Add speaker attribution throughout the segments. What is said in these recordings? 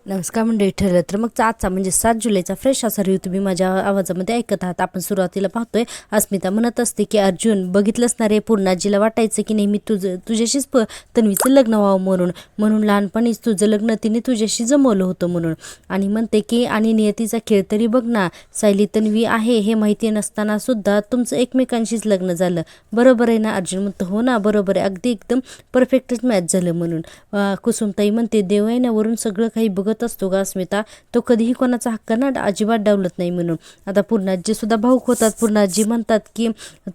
Speaker 1: नमस्कार मंडळी. ठरलं तर मग आजचा म्हणजे 7 जुलैचा फ्रेश असा रिव्ह्यू तुम्ही माझ्या आवाजामध्ये ऐकत आहात. आपण सुरुवातीला पाहतोय अस्मिता म्हणत असते की अर्जुन बघितलंच ना रे, पूर्णाजीला वाटायचं की नेहमी तुझ्याशीच तन्वीचं लग्न व्हावं म्हणून लहानपणीच तुझं लग्न तिने तुझ्याशी जमवलं होतं म्हणून. आणि म्हणते की आणि नियतीचा खेळ तरी बघ ना, सायली तन्वी आहे हे माहिती नसताना सुद्धा तुमचं एकमेकांशीच लग्न झालं. बरोबर आहे ना? अर्जुन म्हणतो हो ना बरोबर आहे, अगदी एकदम परफेक्टच मॅच झालं म्हणून. कुसुमताई म्हणते देव आहे ना वरून सगळं काही बघत असतो का अस्मिता, तो कधीही कोणाचा हक्क ना अजिबात डावलत नाही म्हणून. आता पूर्णाजी सुद्धा भाऊक होतात. पूर्णाजी म्हणतात की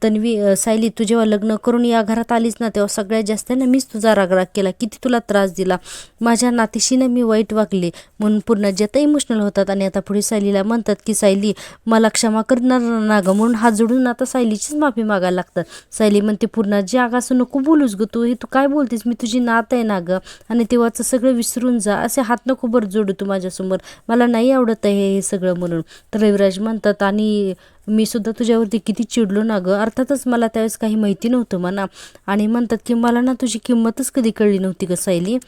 Speaker 1: तन्वी सायली तू जेव्हा लग्न करून या घरात आलीस ना तेव्हा सगळ्यात जास्त ना मीच तुझा रागराग केला, किती तुला त्रास दिला, माझ्या नातीशी ना मी वाईट वागले म्हणून पूर्णाजी आता इमोशनल होतात. आणि आता पुढे सायलीला म्हणतात की सायली मला क्षमा करणार ना ग, म्हणून हात जोडून आता सायलीचीच माफी मागायला लागतात. सायली म्हणते पूर्णाजी अगं असं नको बोलूस ग, तू काय बोलतेस, मी तुझी नात आहे ना ग, आणि तेव्हाचं सगळं विसरून जा, असे हात नको बरं जोडू तू माझ्यासमोर, मला नाही आवडत आहे हे सगळं म्हणून. तर रविराज म्हणतात आणि मी सुद्धा तुझ्यावरती किती चिडलो ना गं, अर्थातच मला त्यावेळेस काही माहिती नव्हतं म्हणा. आणि म्हणतात की मला ना तुझी किंमतच कधी कळली नव्हती ग सायली.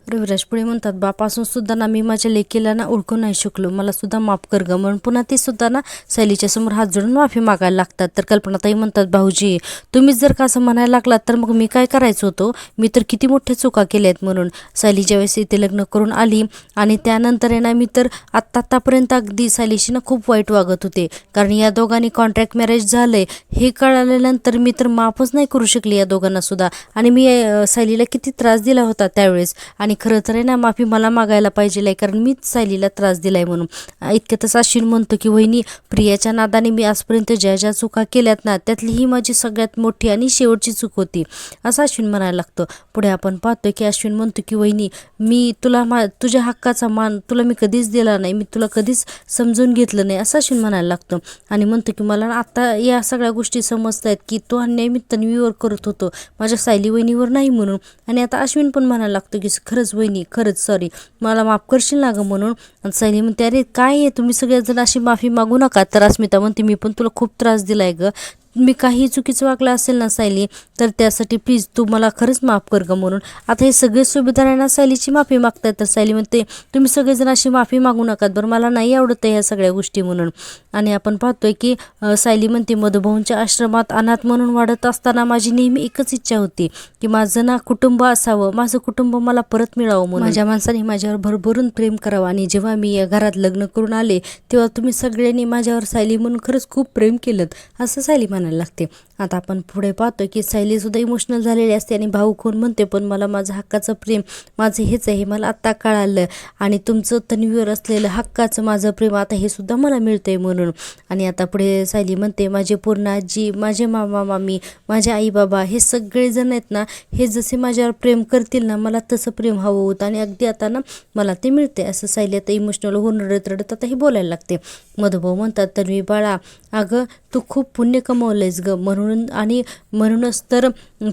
Speaker 1: रविराज पुढे म्हणतात बापासून सुद्धा ना मी माझ्या लेकीला ना ओळखू नाही शकलो, मला सुद्धा माफ कर ग म्हणून पुन्हा ते सुद्धा ना सायलीच्या समोर हात जोडून माफी मागायला लागतात. तर कल्पनाताई म्हणतात भाऊजी तुम्हीच जर का असं म्हणायला लागलात तर मग मी काय करायचं होतं, मी तर किती मोठ्या चुका केल्या आहेत म्हणून. सायली ज्यावेळेस इथे लग्न करून आली आणि त्यानंतर आहे ना मी तर आत्तापर्यंत अगदी सायलीशी ना खूप वाईट वागत होते, कारण या दोघांनी कॉन्ट्रॅक्ट मॅरेज झालंय हे कळाल्यानंतर मी तर माफच नाही करू शकले या दोघांना सुद्धा. आणि मी सायलीला किती त्रास दिला होता त्यावेळेस, आणि खरं तर आहे ना माफी मला मागायला पाहिजे आहे, कारण मीच सायलीला त्रास दिलाय म्हणून. इतक्यातच अश्विन म्हणतो की वहिनी प्रियाच्या नादाने मी आजपर्यंत ज्या ज्या चुका केल्यात ना त्यातली ही माझी सगळ्यात मोठी आणि शेवटची चूक होती, असं अश्विन म्हणायला लागतं. पुढे आपण पाहतोय की अश्विन म्हणतो की वहिनी मी तुला तुझ्या हक्काचा मान तुला मी कधीच दिला नाही, मी तुला कधीच समजून घेतलं नाही, असं अश्विन म्हणायला लागतं. आणि म्हणतो की मला आता या सगळ्या गोष्टी समजत आहेत की तो अन्याय मी तन्वीवर करत होतो, माझ्या सायली वहिनीवर नाही म्हणून. आणि आता अश्विन पण म्हणायला लागतो की खरंच वहिनी खरंच सॉरी, मला माफ करशील ना गं म्हणून. आणि सायली म्हणते अरे काय आहे तुम्ही सगळेजण अशी माफी मागू नका. तर अस्मिता म्हणते मी पण तुला खूप त्रास दिलाय ग, मी काही चुकीचं वागलं असेल ना सायली तर त्यासाठी प्लीज तू मला खरंच माफ कर ग म्हणून. आता हे सगळे सुभेदारांना सायलीची माफी मागतात. तर सायली म्हणते तुम्ही सगळेजण अशी माफी मागू नका बरं, मला नाही आवडत आहे ह्या सगळ्या गोष्टी म्हणून. आणि आपण पाहतोय की सायली म्हणते मधुभाऊंच्या आश्रमात अनाथ म्हणून वाढत असताना माझी नेहमी एकच इच्छा होती की माझं ना कुटुंब असावं, माझं कुटुंब मला परत मिळावं म्हणून, माझ्या माणसाने माझ्यावर भरभरून प्रेम करावं. आणि जेव्हा मी या घरात लग्न करून आले तेव्हा तुम्ही सगळ्यांनी माझ्यावर सायली म्हणून खरंच खूप प्रेम केलं, असं सायली म्हणायला लागते. आता आपण पुढे पाहतोय की सायली सुद्धा इमोशनल झालेली असते आणि भाऊक होऊन म्हणते पण मला माझं हक्काचं प्रेम माझं हेच आहे, मला आत्ता कळालं, आणि तुमचं तन्वीवर असलेलं हक्काचं माझं प्रेम आता हे सुद्धा मला मिळतंय म्हणून. आणि आता पुढे सायली म्हणते माझे पूर्ण आजी, माझे मामा मामी, माझे आई बाबा हे सगळेजण आहेत ना, हे जसे माझ्यावर प्रेम करतील ना मला तसं प्रेम हवं होतं आणि अगदी आता ना मला ते मिळते, असं सायली आता इमोशनल होऊन रडत रडत आता हे बोलायला लागते. मधुभाऊ म्हणतात तन्वी बाळा अगं तू खूप पुण्य कमवलंयस ग म्हणून, आणि म्हणूनच तर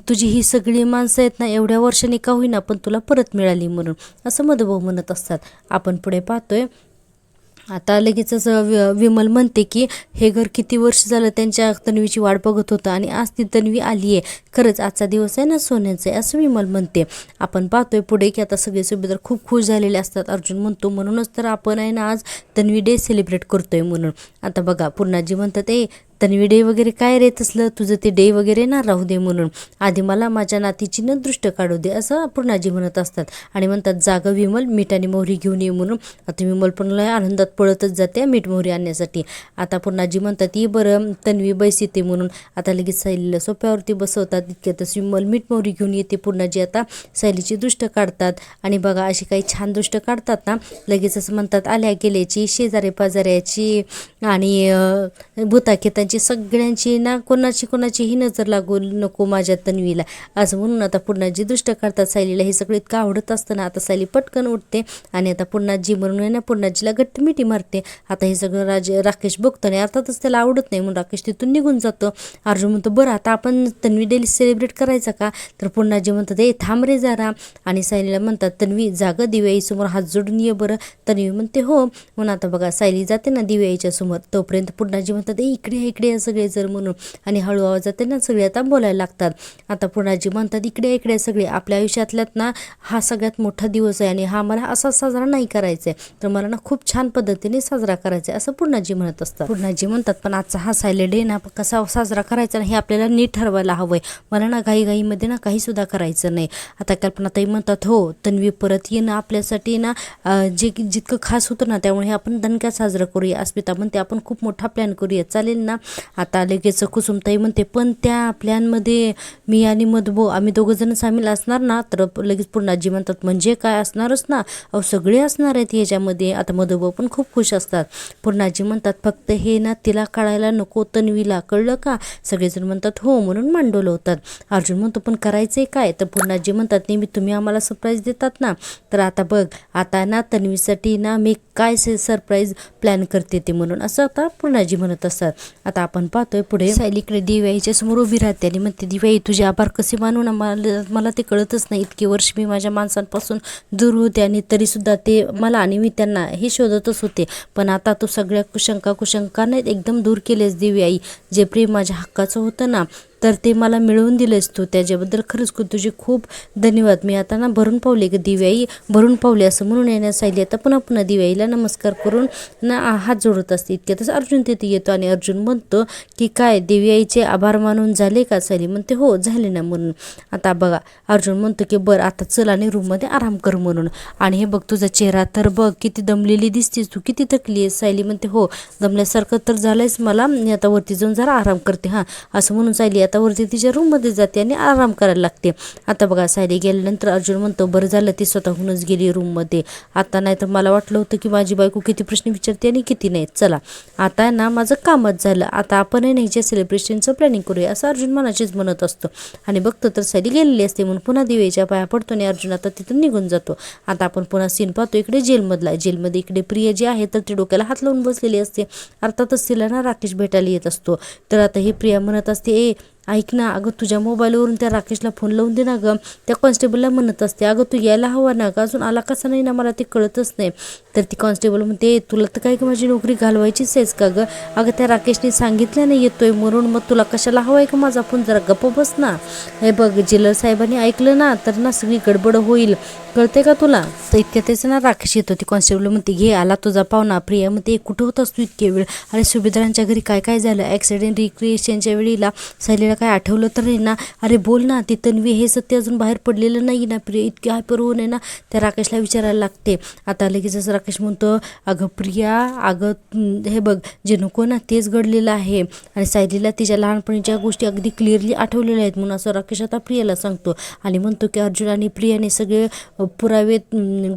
Speaker 1: तुझी ही सगळी माणसं आहेत ना एवढ्या वर्षांनी का होईना पण तुला परत मिळाली म्हणून, असं मधुभाऊ म्हणत असतात. आपण पुढे पाहतोय आता लगेचच विमल म्हणते की हे घर किती वर्ष झालं त्यांच्या तन्वीची वाट बघत होतं आणि आज ती तन्वी आली आहे, खरंच आजचा दिवस आहे ना सोन्याचा आहे, असं विमल म्हणते. आपण पाहतोय पुढे की आता सगळे सुभेदार खूप खुश झालेले असतात. अर्जुन म्हणतो म्हणूनच तर आपण आहे ना आज तन्वी डे सेलिब्रेट करतोय म्हणून. आता बघा पूर्णाजी म्हणतात तन्वी डे वगैरे काय रे तसलं, तुझं ते डे वगैरे ना राहू दे म्हणून, आधी मला माझ्या नातीची न दृष्ट काढू दे, असं पूर्णाजी म्हणत असतात. आणि म्हणतात जागा विमल मीठ आणि मोहरी घेऊन ये म्हणून. आता विमल पण लय आनंदात पळतच जाते मीठ मोहरी आणण्यासाठी. आता पूर्णाजी म्हणतात ये बरं तन्वी बैस येते म्हणून. आता लगेच सायलीला सोप्यावरती बसवतात. इतक्यातच विमल मीठ मोहरी घेऊन येते. पूर्णाजी आता सायलीची दृष्ट काढतात आणि बघा अशी काही छान दृष्ट काढतात ना लगेच असं म्हणतात आल्या गेल्याची, शेजारी पाजाऱ्याची आणि भूताखेतांची सगळ्यांची ना कोणाची नजर लागू नको माझ्या तन्वीला, असं म्हणून आता पूर्णाजी दृष्ट काढतात. सायलीला हे सगळं इतकं आवडत असताना आता सायली पटकन उठते आणि आता पूर्णाजी म्हणून ना पूर्णाजीला घट्ट मिठी मारते. आता हे सगळं राकेश बघतो आणि अर्थातच त्याला आवडत नाही म्हणून राकेश तिथून निघून जातो. अर्जुन म्हणतो बरं आता आपण तन्वी डेली सेलिब्रेट करायचा का, तर पूर्णाजी म्हणतात थांब रे जरा. आणि सायलीला म्हणतात तन्वी जागं दिव्याईसमोर हात जोडून ये बरं. तन्वी म्हणते हो. म्हणून आता बघा सायली जाते ना दिव्याईच्या समोर, तोपर्यंत पूर्णाजी म्हणतात इकडे इकडे या सगळे जर म्हणून. आणि हळू आवाजात त्यांना सगळे आता बोलायला लागतात. आता पूर्णाजी म्हणतात, इकडे इकडे सगळे, आपल्या आयुष्यातल्यात ना हा सगळ्यात मोठा दिवस आहे आणि हा मला असा साजरा नाही करायचा आहे, तर मला ना खूप छान पद्धतीने साजरा करायचा आहे असं पूर्णाजी म्हणत असतात. पूर्णाजी म्हणतात, पण आजचा हा सायलेंट डे ना कसा साजरा करायचा ना हे आपल्याला नीट ठरवायला हवंय. मला ना घाईघाईमध्ये ना काही सुद्धा करायचं नाही. आता कल्पनाताई म्हणतात, हो तन्वी परत येणं आपल्यासाठी ना जे जितकं खास होतं ना, त्यामुळे आपण दणक्यात साजरं करूया. अस्मिता म्हणते, आपण खूप मोठा प्लॅन करूया, चालेल ना. आता लगेच कुसुमताई म्हणते, पण त्या प्लॅनमध्ये मी आणि मधुभाऊ आम्ही दोघं जण सामील असणार ना. तर लगेच पूर्णाजी म्हणतात, म्हणजे काय असणारच ना, अहो सगळे असणार आहेत ह्याच्यामध्ये. आता मधुभाऊ पण खूप खुश असतात. पूर्णाजी म्हणतात, फक्त हे ना तिला कळायला नको, तन्वीला कळलं का. सगळेजण म्हणतात हो, म्हणून मान डोलवतात. अर्जुन म्हणतो, पण करायचंय काय. तर पूर्णाजी म्हणतात, नेहमी तुम्ही आम्हाला सरप्राईज देतात ना, तर आता बघ, आता ना तन्वीसाठी ना मी काय सरप्राईज प्लॅन करते ते म्हणून, असं आता पूर्णाजी म्हणत असतात. आता आपण पाहतोय पुढे सायलीकडे दिव्याईच्या समोर उभी राहते आणि म्हणते, दिव्याई तुझे आभार कसे मानू ना, मला ते कळतच नाही. इतकी वर्ष मी माझ्या माणसांपासून दूर होते आणि तरी सुद्धा ते मला आणि मी त्यांना हे शोधतच होते. पण आता तू सगळ्या कुशंका नाही एकदम दूर केलेस दिव्याई. जे प्रेम माझ्या हक्काचं होतं ना, तर ते मला मिळवून दिलेस तू, त्याच्याबद्दल खरंच तुझे खूप धन्यवाद. मी आता ना भरून पावले की दिव्याई, भरून पावले असं म्हणून येण्या सायली आता पुन्हा दिव्याईला नमस्कार करून ना हात जोडत असते. इतक्यातच अर्जुन तिथे येतो आणि अर्जुन म्हणतो की काय दिव्याईचे आभार मानून झाले का. सायली म्हणते, हो झाले ना म्हणून. आता बघा अर्जुन म्हणतो की बरं आता चल आणि रूममध्ये आराम कर म्हणून. आणि हे बघ तुझा चेहरा तर बघ किती दमलेली दिसतेस तू, किती थकली आहेस. सायली म्हणते, हो दमल्यासारखं तर झालंयच मला, मी आता वरती जाऊन जरा आराम करते हां असं म्हणून सायली आता वरती तिच्या रूममध्ये जाते आणि आराम करायला लागते. आता बघा सायली गेल्यानंतर अर्जुन म्हणतो, बरं झालं ती स्वतःहूनच गेली रूममध्ये. आता नाही तर मला वाटलं होतं की माझी बायको किती प्रश्न विचारते आणि किती नाही. चला आता ना माझं कामच झालं, आता आपण नाही सेलिब्रेशनचं प्लॅनिंग करूया असं अर्जुन मनाचीच म्हणत असतो. आणि बघतो तर सायली गेलेली असते म्हणून पुन्हा दिव्याच्या पाया पडतो आणि अर्जुन आता तिथून निघून जातो. आता आपण पुन्हा सीन पाहतो इकडे जेलमधला. जेलमध्ये इकडे प्रिया जी आहे तर ती डोक्याला हात लावून बसलेली असते. अर्थातच तिला ना राकेश भेटायला येत असतो. तर आता ही प्रिया म्हणत असते, ए ऐक ना, अगं तुझ्या मोबाईलवरून त्या राकेशला फोन लावून दे ना गं. त्या कॉन्स्टेबलला म्हणत असते, अगं तू यायला हवा ना गं, अजून आला कसा नाही ना मला ते कळतच नाही. तर ती कॉन्स्टेबल म्हणते, तुला तर काय माझी नोकरी घालवायचीच आहेस का गं. अगं त्या राकेशने सांगितलं नाही येतोय म्हणून, मग तुला कशाला हवा आहे का माझा फोन, जरा गप्प बस ना. हे बघ जेलर साहेबांनी ऐकलं ना तर ना सगळी गडबड होईल, कळते का तुला. तर इतक्यातच ना राकेश येतो. ती कॉन्स्टेबल म्हणते, घे आला तुझा पाहुणा. प्रिया म्हणते, कुठं होतास तू इतके वेळ. अरे सुभेदारांच्या घरी काय काय झालं, ॲक्सिडेंट रिक्रिएशनच्या वेळेला सायलीला काय आठवलं तर नाही ना. अरे बोल ना, ती तन्वी हे सत्य अजून बाहेर पडलेलं नाही ना. प्रिया इतकी हायपर होऊन आहे ना त्या राकेशला विचारायला लागते. आता लगेचच राकेश म्हणतो, अगं प्रिया, अगं हे बघ जे नको ना तेच घडलेलं आहे आणि सायलीला तिच्या लहानपणीच्या गोष्टी अगदी क्लिअरली आठवलेल्या आहेत म्हणून असं राकेश आता प्रियाला सांगतो. आणि म्हणतो की अर्जुन आणि प्रियाने सगळे पुरावे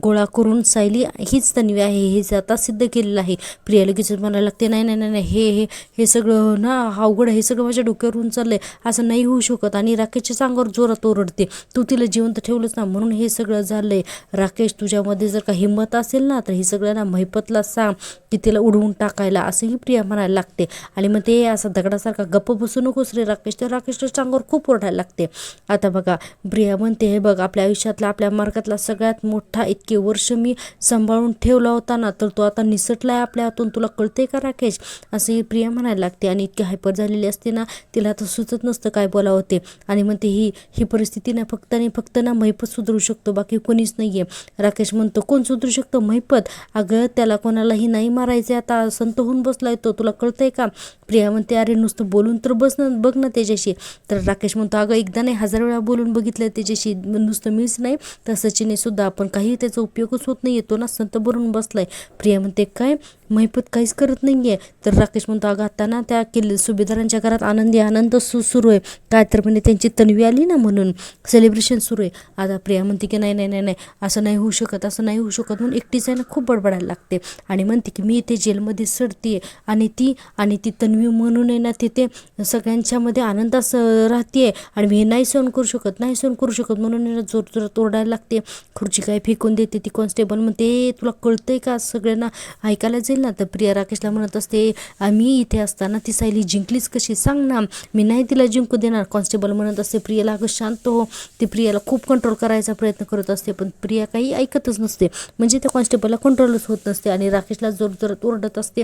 Speaker 1: गोळा करून सायली हीच तन्वी आहे हे आता सिद्ध केलेलं आहे. प्रिया लगेच म्हणायला लागते, नाही नाही नाही हे हे सगळं ना अवघड, हे सगळं माझ्या डोक्यावरून चाललंय, असं नाही होऊ शकत. आणि राकेशच्या अंगावर जोरात ओरडते, तू तिला जिवंत ठेवलंच ना म्हणून हे सगळं झालंय. राकेश तुझ्यामध्ये जर का हिंमत असेल ना तर हे सगळं ना महिपतला सांग की तिला उडवून टाकायला, असंही प्रिया म्हणायला लागते. आणि मग ते असं दगडासारखा गप्प बसू नकोस रे राकेश, तर राकेशच्या अंगावर खूप ओरडायला लागते. आता बघा प्रिया म्हणते, हे बघ आपल्या आयुष्यातला आपल्या मार्गातला सगळ्यात मोठा इतके वर्ष मी सांभाळून ठेवला होता ना, तर तो आता निसटलाय आपल्या हातून, तुला कळतंय का राकेश, असं प्रिया म्हणायला लागते. आणि इतकी हायपर झालेली असते ना तिला आता सुचत नसतं काय बोलावं ते. आणि म्हणते ही परिस्थिती ना फक्त आणि फक्त ना महिपत सुधरू शकतो, बाकी कोणीच नाहीये. राकेश म्हणतो, कोण सुधरू शकतो, महिपत. अगं त्याला कोणालाही नाही मारायचे, आता संत होऊन बसलाय तो, तुला कळतंय का. प्रिया म्हणते, अरे नुसतं बोलून तर बस ना, बघ ना त्याच्याशी. तर राकेश म्हणतो, अगं एकदा नाही 1000 वेळा बोलून बघितलं त्याच्याशी, नुसतं मीच नाही तर सचिने सुद्धा, आपण काही त्याचा उपयोगच होत नाही, येतो ना संत भरून बसलाय. प्रिया म्हणते, काय महिपत काहीच करत नाहीये. तर राकेश म्हणतो, अगं आता ना त्या सुभेदारांच्या घरात आनंद सुरू आहे, काय तर म्हणजे त्यांची तन्वी आली ना म्हणून सेलिब्रेशन सुरू आहे. आता प्रिया म्हणते की नाही नाही नाही नाही असं नाही होऊ शकत, असं नाही होऊ शकत म्हणून एकटीच आहे ना खूप बडबडायला लागते. आणि म्हणते की मी इथे जेलमध्ये सडते आणि ती तन्वी म्हणून आहे ना तिथे सगळ्यांच्यामध्ये आनंदास राहते आणि मी हे नाही सहन करू शकत म्हणून जोर जोरात ओरडायला लागते. खुर्ची काय फेकून देते ती कॉन्स्टेबल. म्हणते, तुला कळतंय का, सगळ्यांना ऐकायला जाईल ना. तर प्रिया राकेशला म्हणत असते, मी इथे असताना ती सायली जिंकलीच कशी सांग ना, मी नाही तिला जिंकू देणार. कॉन्स्टेबल म्हणत असते, प्रियाला अगं शांत हो. ती प्रियाला खूप कंट्रोल करायचा प्रयत्न करत असते पण प्रिया काही ऐकतच नसते, म्हणजे त्या कॉन्स्टेबलला कंट्रोलच होत नसते आणि राकेशला जोर जोरात ओरडत असते.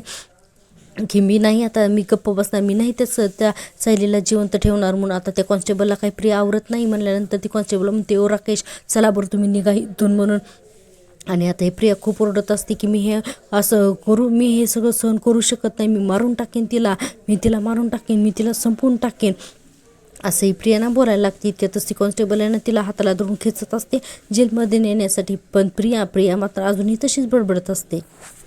Speaker 1: की मी नाही, आता मी गप्प बसणार, मी नाही त्या सायलीला जिवंत ठेवणार म्हणून. आता त्या कॉन्स्टेबलला काही प्रिया आवरत नाही म्हणल्यानंतर ती कॉन्स्टेबल म्हणते, ओ राकेश चला बरं तुम्ही निघा इथून म्हणून. आणि आता हे प्रिया खूप ओरडत असते की मी हे असं करू, मी हे सगळं सहन करू शकत नाही, मी मारून टाकेन तिला, मी तिला मारून टाकेन, मी तिला संपवून टाकेन असंही प्रियाना बोलायला लागते. इतक्यातच ती कॉन्स्टेबल आहे ना तिला हाताला धरून खेचत असते जेलमध्ये नेण्यासाठी. पण प्रिया मात्र अजूनही तशीच बडबडत असते.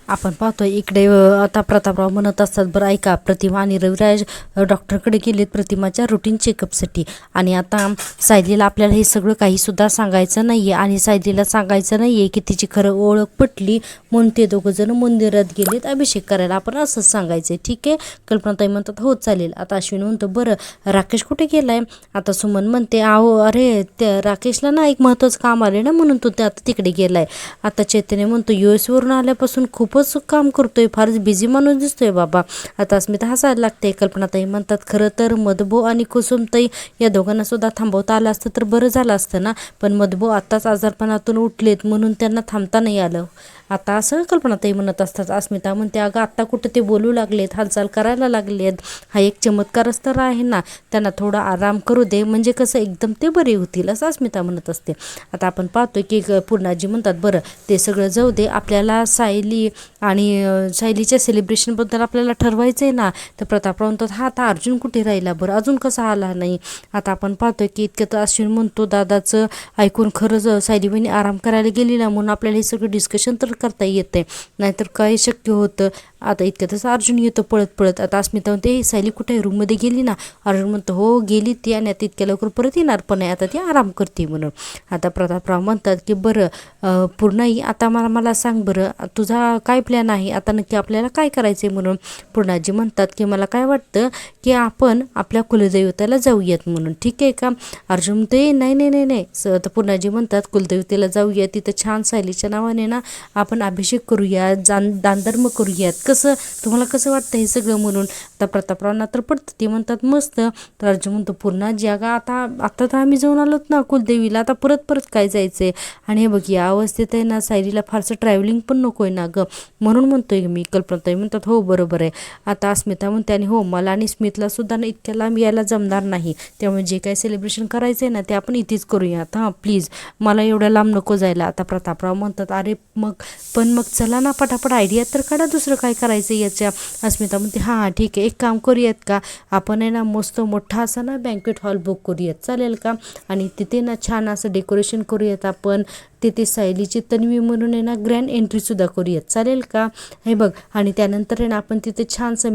Speaker 1: आपण पाहतोय इकडे आता प्रतापराव म्हणत असतात, बरं ऐका, प्रतिमा आणि रविराज डॉक्टरकडे गेलेत प्रतिमाच्या रुटीन चेकअपसाठी. आणि आता सायलीला आपल्याला हे सगळं काहीसुद्धा सांगायचं नाही आहे आणि सायलीला सांगायचं नाही आहे की तिची खरं ओळख पटली म्हणून ते दोघं जण मंदिरात गेलेत अभिषेक करायला. आपण असंच सांगायचं आहे, ठीक आहे. कल्पनाताई म्हणतात हो चालेल. आता अश्विन म्हणतो, बरं राकेश कुठे गेलाय. आता सुमन म्हणते, आहो अरे त्या राकेशला ना एक महत्त्वाचं काम आले ना म्हणून तो आता तिकडे गेलाय. आता चैतन्य म्हणतो, US वरून आल्यापासून खूपच काम करतोय, फारच बिझी माणूस दिसतोय बाबा. आता अस्मिता हसायला लागते. कल्पनाताई म्हणतात, खरं तर मधुभाऊ आणि कुसुमताई या दोघांना सुद्धा थांबवता आलं असतं तर बरं झालं असतं ना, पण मधुभाऊ आत्ताच आजारपणातून उठलेत म्हणून त्यांना थांबता नाही आलं. आता असं कल्पनाताई म्हणत असतात. अस्मिता म्हणते, अगं आत्ता कुठं ते बोलू लागलेत, हालचाल करायला लागलेत, हा एक चमत्कारच तर आहे ना, त्यांना थोडा आराम करू दे, म्हणजे कसं एकदम ते बरे होतील असं अस्मिता म्हणत असते. आता आपण पाहतोय की पूर्णाजी म्हणतात, बरं ते सगळं जाऊ दे, आपल्याला सायली आणि सायलीच्या सेलिब्रेशनबद्दल आपल्याला ठरवायचं आहे ना. तर प्रतापराव म्हणतात, हा आता अर्जुन कुठे राहिला बरं, अजून कसा आला नाही. आता आपण पाहतोय की इतक्यात अश्विन म्हणतो, दादाचं ऐकून खरंच सायली बहिणी आराम करायला गेली ना म्हणून आपल्याला हे सगळं डिस्कशन तर करता येते, नाहीतर काय शक्य होतं. आता इतक्यातच अर्जुन येतो पळत पळत. आता अस्मिता म्हणते, सायली कुठे रूममध्ये गेली ना. अर्जुन म्हणतो, हो गेली ती आणि आता इतक्या लवकर परत येणार पण आहे, आता ती आराम करते म्हणून. आता प्रतापराव म्हणतात की बरं पूर्णाई, आता मला सांग बरं तुझा काय प्लॅन आहे, आता नक्की आपल्याला काय करायचं आहे म्हणून. पूर्णाजी म्हणतात की मला काय वाटतं की आपण आपल्या कुलदैवताला जाऊयात म्हणून, ठीक आहे का. अर्जुन म्हणते, नाही नाही नाही नाही. तर पूर्णाजी म्हणतात, कुलदैवतेला जाऊया, तिथं छान सायलीच्या नावाने ना आपण अभिषेक करूया, दानधर्म करूयात, कसं तुम्हाला कसं वाटतं हे सगळं म्हणून. आता प्रतापरावांना तर पडतं, ते म्हणतात मस्त. तर अर्जुन म्हणतो, पूर्णाजी अगं आता तर आम्ही जाऊन आलोत ना कुलदेवीला, आता परत काय जायचं आहे. आणि हे बघ या अवस्थेत आहे ना सायलीला फारसं ट्रॅव्हलिंग पण नको आहे ना गं, म्हणून म्हणतोय मी. कल्पनाताई म्हणतात, हो बरोबर आहे. आता अस्मिता म्हणते, आणि हो मला आणि स्मितला सुद्धा ना इतक्या लांब यायला जमणार नाही, त्यामुळे जे काही सेलिब्रेशन करायचं आहे ना ते आपण इथेच करूयात, हां प्लीज, मला एवढ्या लांब नको जायला. आता प्रतापराव म्हणतात, अरे मग चला ना पटापट आयडिया तर काढा, दुसरं काय करायचं याच्या. अस्मिता म्हणते, हां ठीक आहे, एक काम करूयात का, आपण आहे ना मस्त मोठा असा ना बँक्वेट हॉल बुक करूयात, चालेल का. आणि तिथे ना छान असं डेकोरेशन करूयात आपण, तिथे सायलीची तन्वी म्हणून आहे ना ग्रँड एंट्रीसुद्धा करूयात, चालेल का. हे बघ, आणि त्यानंतर आहे ना आपण तिथे छानसं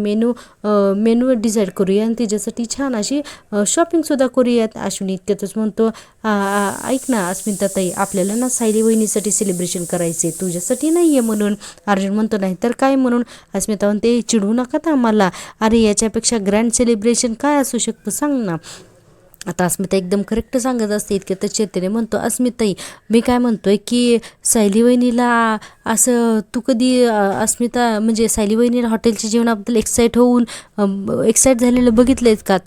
Speaker 1: मेनू डिसाईड करूया आणि त्याच्यासाठी छान अशी शॉपिंगसुद्धा करूयात. अश्विनी इतक्यातच म्हणतो, ऐक ना अस्मिताताई, आपल्याला ना सायली वहिनीसाठी सेलिब्रेशन करायचे, तुझ्यासाठी नाही आहे म्हणून. अर्जुन म्हणतो, नाही तर काय म्हणून. अस्मिता म्हणते, चिडवू नका तर आम्हाला, अरे याच्यापेक्षा ग्रँड सेलिब्रेशन काय असू शकतं सांग ना. आता अस्मिता एकदम करेक्ट सांगत असते. इतके तर चैतन्य म्हणतो, अस्मिताई मी काय म्हणतोय की सायली वहिनीला असं तू कधी अस्मिता म्हणजे सायली वहिनीला हॉटेलच्या जेवणाबद्दल एक्साईट झालेलं बघितलं आहेस का.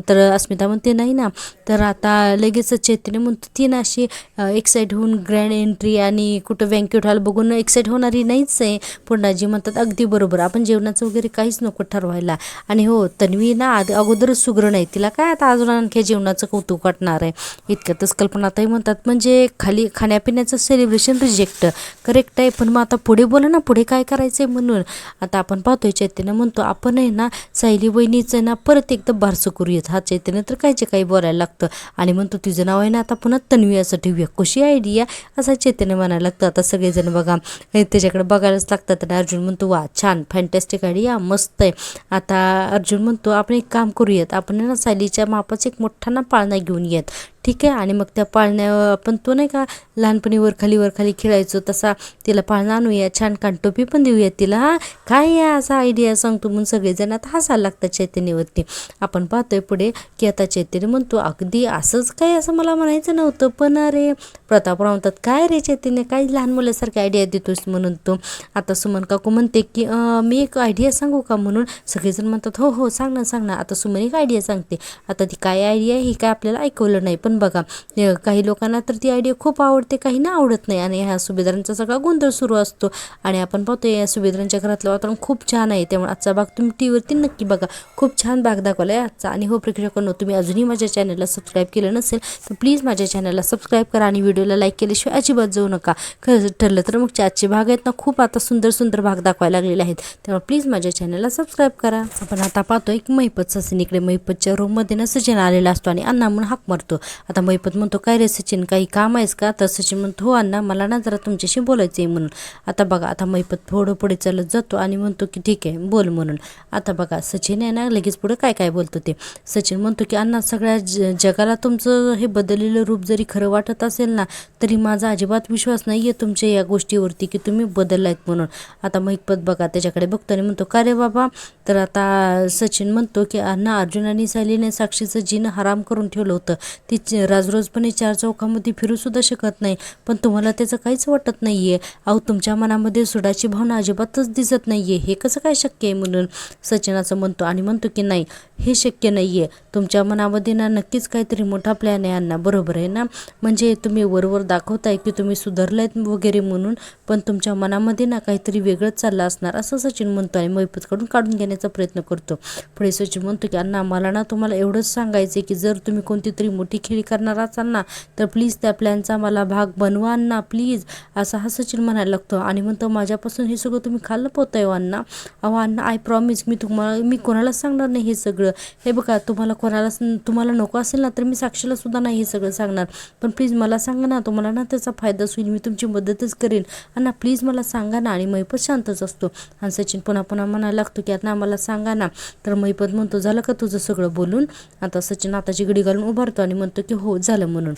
Speaker 1: तर अस्मिता म्हणते, नाही ना. तर आता लगेच चैतन्य म्हणतो, ती ना अशी एक्साईट होऊन ग्रँड एंट्री आणि कुठं बँक्वेट हॉल बघून एक्साईट होणारी नाहीच आहे. पूर्णाजी म्हणतात, अगदी बरोबर, आपण जेवणाचं वगैरे काहीच नको ठरवायला. आणि हो तन्वी ना अगोदरच सुग्रण आहे, तिला काय आता अजून आणखी जेवणाचं कौतुक वाटणार आहे. इतक्यातच कल्पनाताई म्हणतात, म्हणजे खाण्यापिण्याचं सेलिब्रेशन रिजेक्ट, करेक्ट आहे, पण मग आता पुढे बोला ना, पुढे काय करायचं आहे म्हणून. आता आपण पाहतोय चैतन्य म्हणतो, आपण आहे ना सायली वहिनीचं ना परत एकदा बारसं करूयात. हा चैतन्य तर काही बोलायला लागतं आणि म्हणतो, तुझं नाव आहे ना आता पुन्हा तन्वी असं ठेवूया, कशी आयडिया, असा चैतन्य म्हणायला लागतं. आता सगळेजण बघा त्याच्याकडे बघायलाच लागतात आणि अर्जुन म्हणतो, वा छान फॅन्टॅस्टिक आयडिया, मस्त आहे. आता अर्जुन म्हणतो, आपण एक काम करूयात, आपण ना सायलीच्या मापाचा एक मोठा ना पाळणा घेऊन येत, ठीक आहे. आणि मग त्या पाळण्या आपण तो नाही का लहानपणी वर खाली खेळायचो तसा तिला पाळणा आणूया, छान कानटोपी पण देऊया तिला. हां काय या असा आयडिया सांगतो म्हणून सगळेजण आता हसायला लागतात चैतन्यवरती. आपण पाहतोय पुढे की आता चैतन्य म्हणतो, अगदी असंच काय असं मला म्हणायचं नव्हतं, पण अरे प्रतापराव म्हणतात, काय रे चैतन्य, काय लहान मुलासारखी आयडिया देतोस म्हणून तो. आता सुमन काकू म्हणते की मी एक आयडिया सांगू का म्हणून. सगळेजण म्हणतात, हो सांग ना. आता सुमन एक आयडिया सांगते. आता ती काय आयडिया ही काय आपल्याला ऐकवलं नाही, पण पण बघा काही लोकांना तर ती आयडिया खूप आवडते, काही ना आवडत नाही आणि ह्या सुभेदारांचा सगळा गोंधळ सुरू असतो. आणि आपण पाहतो या सुभेदारांच्या घरातलं वातावरण खूप छान आहे, त्यामुळे आजचा भाग तुम्ही टीव्हीवरती नक्की बघा. खूप छान भाग दाखवला आहे आजचा. आणि हो प्रेक्षकांनो, तुम्ही अजूनही माझ्या चॅनलला सबस्क्राईब केलं नसेल तर प्लीज माझ्या चॅनलला सबस्क्राईब करा आणि व्हिडिओला लाईक केल्याशिवाय अजिबात जाऊ नका. खरं ठरलं तर मग आजचे भाग आहेत ना, खूप आता सुंदर सुंदर भाग दाखवायला लागलेले आहेत, त्यामुळे प्लीज माझ्या चॅनलला सबस्क्राईब करा. आपण आता पाहतोय की महिपत सचिनकडे महिपतच्या रूममध्ये ना सचिन आलेला असतो आणि अण्णा म्हणून हाक मारतो. आता महिपत म्हणतो, काय रे सचिन, काही काम आहेस का? तर सचिन म्हणतो, हो अण्णा, मला ना जरा तुमच्याशी बोलायचं आहे म्हणून. आता बघा आता महिपत थोडं पुढे चालत जातो आणि म्हणतो की ठीक आहे बोल म्हणून. आता बघा सचिन आहे ना लगेच पुढे काय काय बोलतो ते. सचिन म्हणतो की अण्णा, सगळ्या जगाला तुमचं हे बदललेलं रूप जरी खरं वाटत असेल ना, तरी माझा अजिबात विश्वास नाही आहे तुमच्या या गोष्टीवरती की तुम्ही बदललायत म्हणून. आता महिपत बघा त्याच्याकडे बघतो आणि म्हणतो, का रे बाबा? तर आता सचिन म्हणतो की अण्णा, अर्जुन आणि सायलीने साक्षीचं जीन हराम करून ठेवलं होतं. ती राजरोजपणे चार चौकामध्ये फिरू सुद्धा शकत नाही, पण तुम्हाला त्याचं काहीच वाटत नाही आहे. अहो, तुमच्या मनामध्ये सुडाची भावना अजिबातच दिसत नाही आहे, हे कसं काय शक्य आहे म्हणून सचिन असं म्हणतो. आणि म्हणतो की नाही, हे शक्य नाही आहे. तुमच्या मनामध्ये ना नक्कीच काहीतरी मोठा प्लॅन आहे अण्णा, बरोबर आहे ना? म्हणजे तुम्ही वरवर दाखवताय की तुम्ही सुधारलायत वगैरे म्हणून, पण तुमच्या मनामध्ये ना काहीतरी वेगळंच चाललं असणार, असं सचिन म्हणतो आणि महिपतकडून काढून घेण्याचा प्रयत्न करतो. पुढे सचिन म्हणतो की अण्णा, मला ना तुम्हाला एवढंच सांगायचं की जर तुम्ही कोणती तरी मोठी खेळी करणार असाल ना, तर प्लीज त्या प्लॅनचा मला भाग बनवा अण्णा, प्लीज, असा हा सचिन म्हणायला लागतो. आणि म्हणतो, माझ्यापासून हे सगळं तुम्ही खाल्लं पोहताय अण्णा. अहो अण्णा, आय प्रॉमिस, मी कोणालाच सांगणार नाही हे सगळं. हे बघा, तुम्हाला नको असेल ना तर मी साक्षीला सुद्धा नाही हे सगळं सांगणार, पण प्लीज मला सांगा ना, तुम्हाला ना त्याचा फायदाच होईल, मी तुमची मदतच करेन अण्णा, प्लीज मला सांगा ना. आणि महिपत शांतच असतो आणि सचिन पुन्हा पुन्हा म्हणायला लागतो की अण्णा, मला सांगा ना. तर महिपत म्हणतो, झालं का तुझं सगळं बोलून? आता सचिन हाताची घडी घालून उभारतो आणि म्हणतो की हो झालं म्हणून.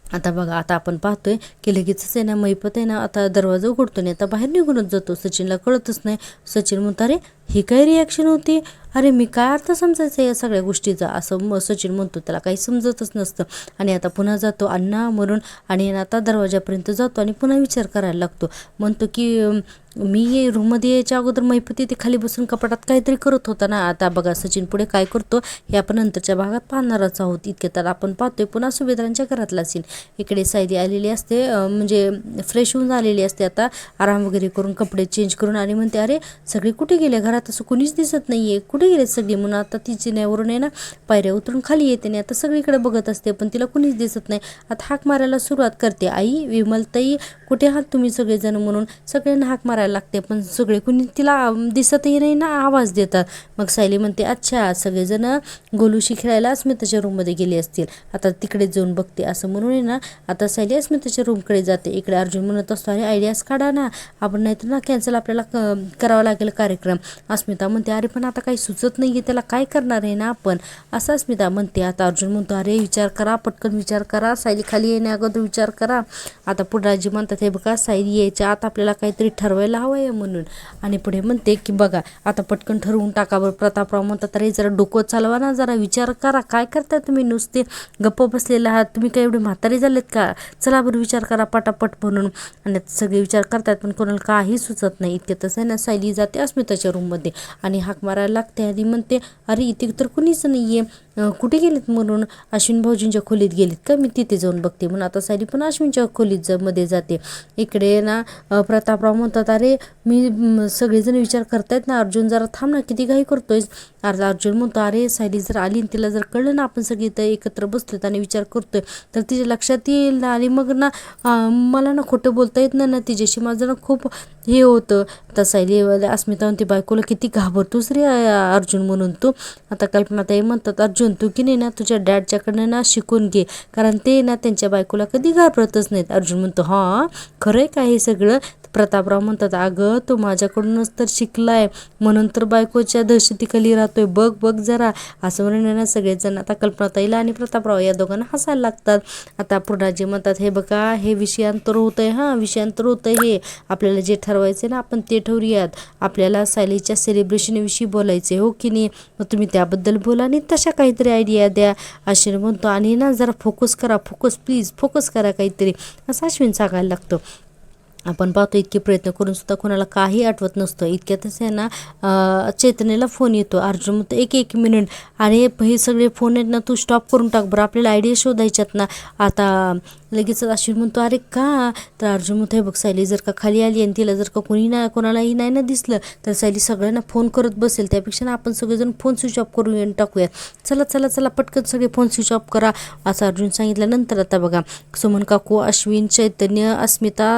Speaker 1: आता बघा आता आपण पाहतोय की लगेचच आहे ना महिपत आहे ना आता दरवाजा उघडतो आणि आता बाहेर निघूनच जातो. सचिनला कळतच नाही. सचिन म्हणतो, अरे ही काय रिॲक्शन होती, अरे मी काय अर्थ समजायचं या सगळ्या गोष्टीचा, असं सचिन म्हणतो. त्याला काही समजतच नसतं आणि आता पुन्हा जातो अण्णा म्हणून आणि आता दरवाजापर्यंत जातो आणि पुन्हा विचार करायला लागतो. म्हणतो की मी रूममध्ये यायच्या अगोदर महिपती ते खाली बसून कपाटात काहीतरी करत होता ना. आता बघा सचिन पुढे काय करतो हे आपण नंतरच्या भागात पाहणारच आहोत. इतके तर आपण पाहतोय पुन्हा सुभेदारांच्या घरातला सीन. इकडे सायली आलेली असते, म्हणजे फ्रेश होऊन आलेली असते, आता आराम वगैरे करून कपडे चेंज करून, आणि म्हणते, अरे सगळे कुठे गेले, घरात असं कोणीच दिसत नाहीये, कुठे गेले सगळे म्हणून. आता ती जिन्यावरून आहे ना पायऱ्या उतरून खाली येते आणि आता सगळीकडे बघत असते, पण तिला कुणीच दिसत नाही. आता हाक मारायला सुरुवात करते, आई विमलताई कुठे आहात तुम्ही सगळेजण म्हणून सगळ्यांना हाक मारायला लागते, पण सगळे कुणी तिला दिसतही नाही ना, आवाज देतात. मग सायली म्हणते, अच्छा सगळेजण गोलूशी खेळायला अस्मिताच्या रूममध्ये गेले असतील, आता तिकडे जाऊन बघते, असं म्हणून आहे ना आता सायली अस्मिताच्या रूमकडे जाते. इकडे अर्जुन म्हणत असतो, अरे आयडियाज काढा ना, आपण नाहीतर ना कॅन्सल आपल्याला करावा लागेल कार्यक्रम. अस्मिता म्हणते, अरे पण आता काही सुचत नाही आहे, त्याला काय करणार आहे ना आपण, असं अस्मिता म्हणते. आता अर्जुन म्हणतो, अरे विचार करा, पटकन विचार करा, सायली खाली येण्या अगोदर विचार करा. आता पुढे राजी म्हणतात, हे बघा सायली यायच्या आत आपल्याला काहीतरी ठरवायला हवं आहे म्हणून. आणि पुढे म्हणते की बघा आता पटकन ठरवून टाका बरं. प्रतापराव म्हणतात, अरे जरा डोकं चालवा ना, जरा विचार करा, काय करताय तुम्ही, नुसते गप्प बसलेले आहात, तुम्ही काय एवढे म्हातारे झालेत का, चला बरं विचार करा पटापट म्हणून. आणि सगळे विचार करतात पण कोणाला काही सुचत नाही. इतके तसं ना सायली जाते अस्मिताच्या रूममध्ये आणि हाक मारायला लागते आणि म्हणते, अरे इथे तर कुणीच नाही आहे, कुठे गेलेत म्हणून. अश्विन भाऊजींच्या खोलीत गेलेत का, मी तिथे जाऊन बघते म्हणून. आता सायली पण अश्विनच्या खोलीत मध्ये जाते. इकडे ना प्रतापराव म्हणतात, अरे मी सगळेजण विचार करतायत ना, अर्जुन जरा थांब ना, किती घाई करतोय. अर्जुन म्हणतो, अरे सायली जर आली तिला जर कळलं ना आपण सगळे इथं एकत्र बसलोत आणि विचार करतोय तर तिच्या लक्षात येईल ना, आणि मग ना मला ना खोटं बोलता येत नाही ना तिच्याशी, माझं ना खूप हे होतं. आता सायली अस्मिता म्हणते, बायकोला किती घाबरतोस रे अर्जुन म्हणून तू. आता कल्पनाताई म्हणतात, अर्जुन तू की नाही ना तुझ्या डॅडच्याकडनं ना शिकून घे, कारण ते ना त्यांच्या बायकोला कधी घाबरतच नाहीत. अर्जुन म्हणतो, हां खरं आहे का हे सगळं. प्रतापराव म्हणतात, अगं तो माझ्याकडूनच तर शिकलाय, म्हणून तर बायकोच्या दहशतीखाली राहतोय, बघ बघ जरा, असं म्हणून ना सगळेजण आता कल्पनाताईला आणि प्रतापराव या दोघांना हसायला लागतात. आता पुढाजी म्हणतात, हे बघा हे विषयांतर होतंय, हां विषयांतर होतंय, हे आपल्याला जे ठरवायचे ना आपण ते ठरवूयात, आपल्याला सायलीच्या सेलिब्रेशनविषयी बोलायचे हो की नाही, मग तुम्ही त्याबद्दल बोला आणि तशा काहीतरी आयडिया द्या, अश्विन म्हणतो. आणि ना जरा फोकस करा, फोकस प्लीज फोकस करा काहीतरी, असं अश्विन सांगायला लागतो. आपण पाहतो इतके प्रयत्न करून सुद्धा कोणाला काही आठवत नसतं. इतक्यातच आहे ना चैतन्याला फोन येतो. अर्जुन म्हणतो एक मिनिट, अरे हे सगळे फोन आहेत ना तू स्टॉप करून टाक बरं, आपल्याला आयडिया शोधायच्यात ना. आता लगेच अश्विन म्हणतो अरे का? तर अर्जुन म्हणतो हे बघ सायली जर का खाली आली आणि तिला जर का कोणालाही नाही ना दिसलं तर सायली सगळ्यांना फोन करत बसेल, त्यापेक्षा ना आपण सगळेजण फोन स्विच ऑफ करून टाकूया. चला चला चला पटकन सगळे फोन स्विच ऑफ करा असं अर्जुन सांगितल्यानंतर आता बघा सुमन काकू, अश्विन, चैतन्य, अस्मिता,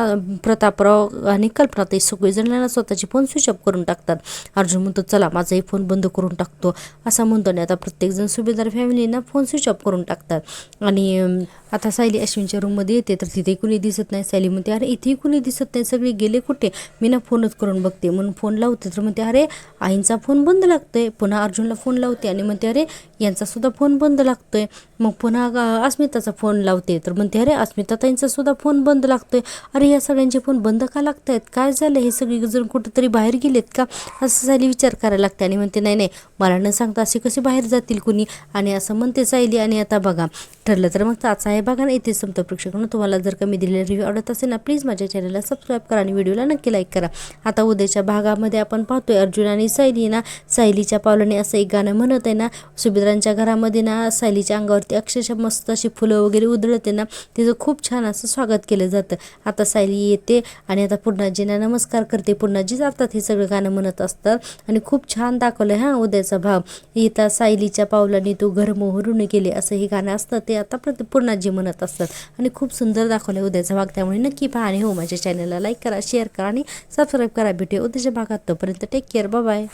Speaker 1: प्रतापराव आणि कल्पनाताई सगळेजण स्वतःची फोन स्विच ऑफ करून टाकतात. अर्जुन म्हणतो चला माझाही फोन बंद करून टाकतो असं म्हणतो. नाही आता प्रत्येकजण सुभेदार फॅमिलीना फोन स्विच ऑफ करून टाकतात. आणि आता सायली अश्विनच्या रूममध्ये येते तर तिथे कुणी दिसत नाही. सायली म्हणते अरे इथे कुणी दिसत नाही, सगळे गेले कुठे? मी ना फोनच करून बघते म्हणून फोन लावते तर म्हणते अरे आईंचा फोन बंद लागतोय. पुन्हा अर्जुनला फोन लावते आणि म्हणते अरे यांचा सुद्धा फोन बंद लागतोय. मग पुन्हा अस्मिताचा फोन लावते तर म्हणते अरे अस्मिताताईंचा सुद्धा फोन बंद लागतोय. अरे या सगळ्यांचे फोन बंद का लागत आहेत? काय झालं? हे सगळे जण कुठंतरी बाहेर गेलेत का? असं सायली विचार करायला लागते आणि म्हणते नाही मला न सांगता असे कसे बाहेर जातील कुणी, आणि असं म्हणते सायली. आणि आता बघा ठरलं तर मग आजचा आहे बघा ना इथे संपतो प्रेक्षकांनो. तुम्हाला जर का मी दिलेला रिव्ह्यू आवडत असेल ना प्लीज माझ्या चॅनलला सबस्क्राईब करा आणि व्हिडिओला नक्की लाईक करा. आता उद्याच्या भागामध्ये आपण पाहतोय अर्जुन आणि सायली ना सायलीच्या पावलाने असं एक गाणं म्हणत आहे ना. सुभेदारांच्या घरामध्ये ना सायलीच्या अंगावरती अक्षरशः मस्त अशी फुलं वगैरे उधळते ना, तिचं खूप छान असं स्वागत केलं जातं. आता सायली येते आणि आता पूर्णाजींना नमस्कार करते. पूर्णाजी जातात हे सगळं गाणं म्हणत असतात आणि खूप छान दाखवलं आहे उद्याचा भाग. येता सायलीच्या पावलाने तू घर मोहरून गेले असं हे गाणं असतं ते आता पूर्णाजी म्हणत असतात आणि खूप सुंदर दाखवलं उद्याचा भाग. त्यामुळे नक्की पहा आणि हो माझ्या चॅनलला लाईक करा, शेअर करा आणि सबस्क्राईब करा. भेटूया उद्याच्या भागात. तोपर्यंत टेक केअर, बाय बाय.